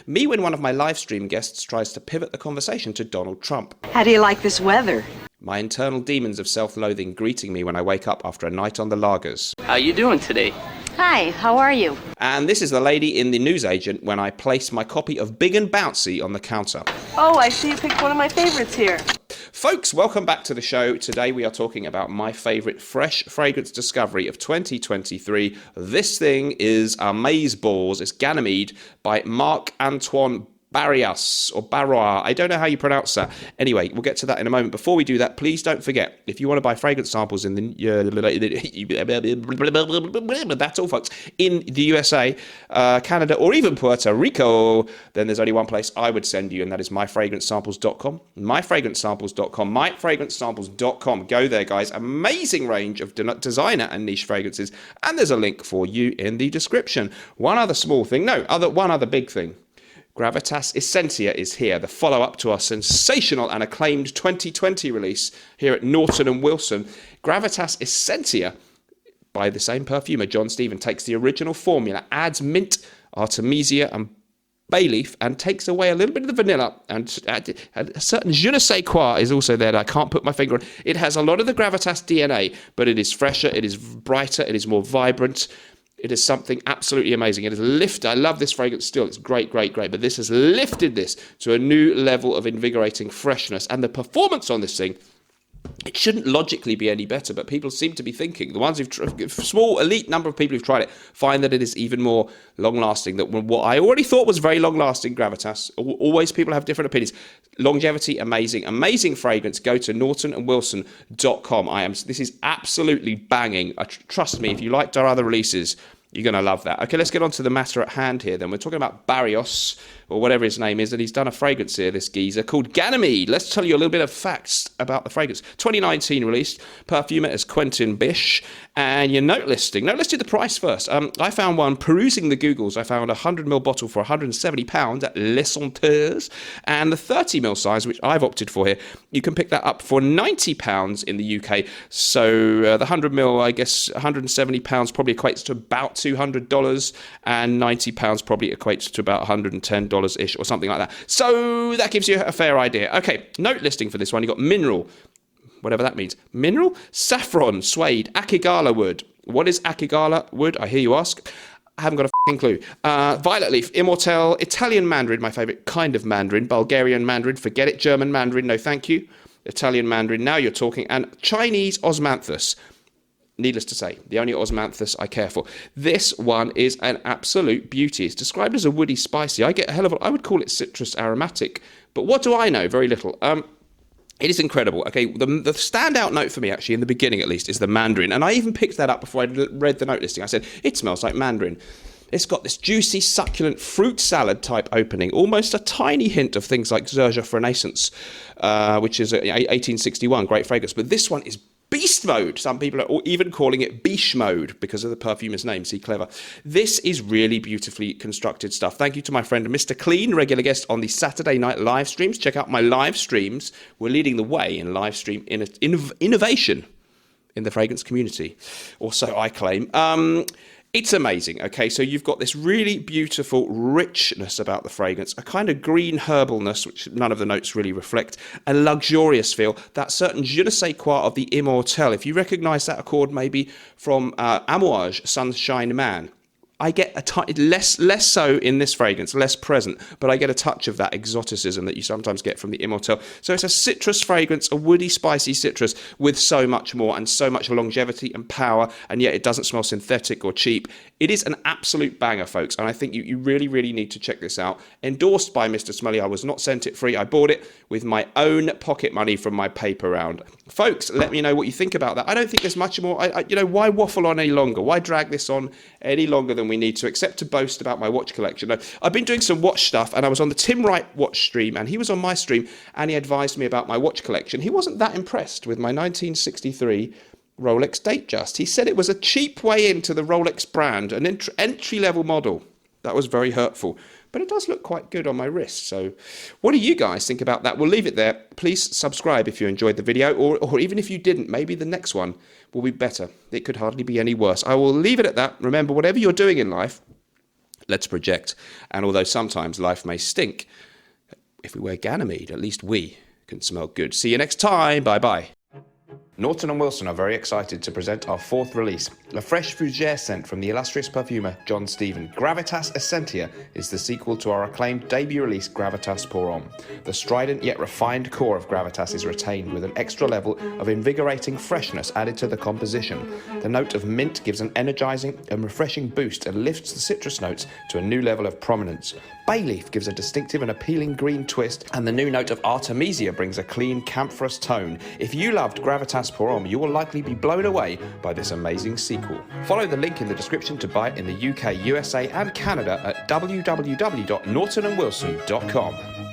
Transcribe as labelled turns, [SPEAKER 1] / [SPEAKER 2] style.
[SPEAKER 1] Me when one of my live stream guests tries to pivot the conversation to Donald Trump.
[SPEAKER 2] How do you like this weather?
[SPEAKER 1] My internal demons of self-loathing greeting me when I wake up after a night on the lagers.
[SPEAKER 3] How you doing today?
[SPEAKER 2] Hi, how are you?
[SPEAKER 1] And this is the lady in the newsagent when I place my copy of Big and Bouncy on the counter.
[SPEAKER 4] Oh, I see you picked one of my favorites here.
[SPEAKER 1] Folks, welcome back to the show. Today we are talking about my favourite fresh fragrance discovery of 2023. This thing is Amazeballs. It's Ganymede by Marc-Anotoine Barrois, or Barrois. I don't know how you pronounce that. Anyway, we'll get to that in a moment. Before we do that, please don't forget, if you want to buy fragrance samples in the that's all, folks, in the USA, Canada, or even Puerto Rico, then there's only one place I would send you, and that is myfragrancesamples.com. Myfragrancesamples.com. Myfragrancesamples.com. Go there, guys. Amazing range of designer and niche fragrances, and there's a link for you in the description. One other big thing. Gravitas Essentia is here, the follow-up to our sensational and acclaimed 2020 release here at Norton & Wilson. Gravitas Essentia, by the same perfumer, John Stephen, takes the original formula, adds mint, artemisia and bay leaf, and takes away a little bit of the vanilla, and a certain je ne sais quoi is also there that I can't put my finger on. It has a lot of the Gravitas DNA, but it is fresher, it is brighter, it is more vibrant. It is something absolutely amazing. It is lifted. I love this fragrance still. It's great. But this has lifted this to a new level of invigorating freshness. And the performance on this thing, it shouldn't logically be any better, but people seem to be thinking. The ones who've small elite number of people who've tried it find that it is even more long-lasting than what I already thought was very long-lasting Gravitas. Always people have different opinions. Longevity, amazing fragrance. Go to nortonandwilson.com. This is absolutely banging. Trust me, if you liked our other releases, you're going to love that. Okay, let's get on to the matter at hand here then. We're talking about Barrois, or whatever his name is, and he's done a fragrance here, this geezer, called Ganymede. Let's tell you a little bit of facts about the fragrance. 2019 released, perfumer is Quentin Bish, and your note listing. Note listed the price first. I found one, perusing the Googles, I found a 100ml bottle for £170 at Les Senteurs, and the 30ml size, which I've opted for here, you can pick that up for £90 in the UK. So the 100ml, I guess, £170 probably equates to about $200, and £90 probably equates to about $110-ish or something like that. So that gives you a fair idea. Okay, note listing for this one. You got mineral, whatever that means. Mineral, saffron, suede, akigala wood. What is akigala wood? I hear you ask. I haven't got a f***ing clue. Violet leaf, immortelle, Italian mandarin, my favourite kind of mandarin, Bulgarian mandarin, forget it, German mandarin, no thank you. Italian mandarin, now you're talking, and Chinese osmanthus. Needless to say, the only osmanthus I care for. This one is an absolute beauty. It's described as a woody spicy. I get a hell of a... I would call it citrus aromatic. But what do I know? Very little. It is incredible. Okay, the standout note for me, actually, in the beginning at least, is the mandarin. And I even picked that up before I read the note listing. I said, it smells like mandarin. It's got this juicy, succulent fruit salad type opening, almost a tiny hint of things like Zerja Renaissance, which is 1861, great fragrance. But this one is beast mode. Some people are even calling it beach mode because of the perfumer's name. See, clever. This is really beautifully constructed stuff. Thank you to my friend Mr. Clean, regular guest on the Saturday night live streams. Check out my live streams. We're leading the way in live stream innovation in the fragrance community, or so I claim. It's amazing. Okay, so you've got this really beautiful richness about the fragrance, a kind of green herbalness, which none of the notes really reflect, a luxurious feel, that certain je ne sais quoi of the immortelle. If you recognise that accord maybe from Amouage, Sunshine Man, I get less so in this fragrance, less present, but I get a touch of that exoticism that you sometimes get from the Immortelle. So it's a citrus fragrance, a woody, spicy citrus with so much more and so much longevity and power, and yet it doesn't smell synthetic or cheap. It is an absolute banger, folks, and I think you really, really need to check this out. Endorsed by Mr. Smelly. I was not sent it free. I bought it with my own pocket money from my paper round. Folks, let me know what you think about that. I don't think there's much more. Why waffle on any longer? Why drag this on any longer than we need to, except to boast about my watch collection? I've been doing some watch stuff, and I was on the Tim Wright watch stream, and he was on my stream, and he advised me about my watch collection. He wasn't that impressed with my 1963 Rolex Datejust. He said it was a cheap way into the Rolex brand, an entry-level model. That was very hurtful. But it does look quite good on my wrist. So what do you guys think about that? We'll leave it there. Please subscribe if you enjoyed the video, or even if you didn't, maybe the next one will be better. It could hardly be any worse. I will leave it at that. Remember, whatever you're doing in life, Let's project. And although sometimes life may stink, if we wear Ganymede, at least we can smell good. See you next time. Bye-bye. Norton & Wilson are very excited to present our fourth release, a fresh fougere scent from the illustrious perfumer John Stephen. Gravitas Essentia is the sequel to our acclaimed debut release Gravitas Pour Homme. The strident yet refined core of Gravitas is retained with an extra level of invigorating freshness added to the composition. The note of mint gives an energizing and refreshing boost and lifts the citrus notes to a new level of prominence. Bay leaf gives a distinctive and appealing green twist, and the new note of Artemisia brings a clean, camphorous tone. If you loved Gravitas Pour Homme, you will likely be blown away by this amazing sequel. Follow the link in the description to buy it in the UK, USA and Canada at www.nortonandwilson.com.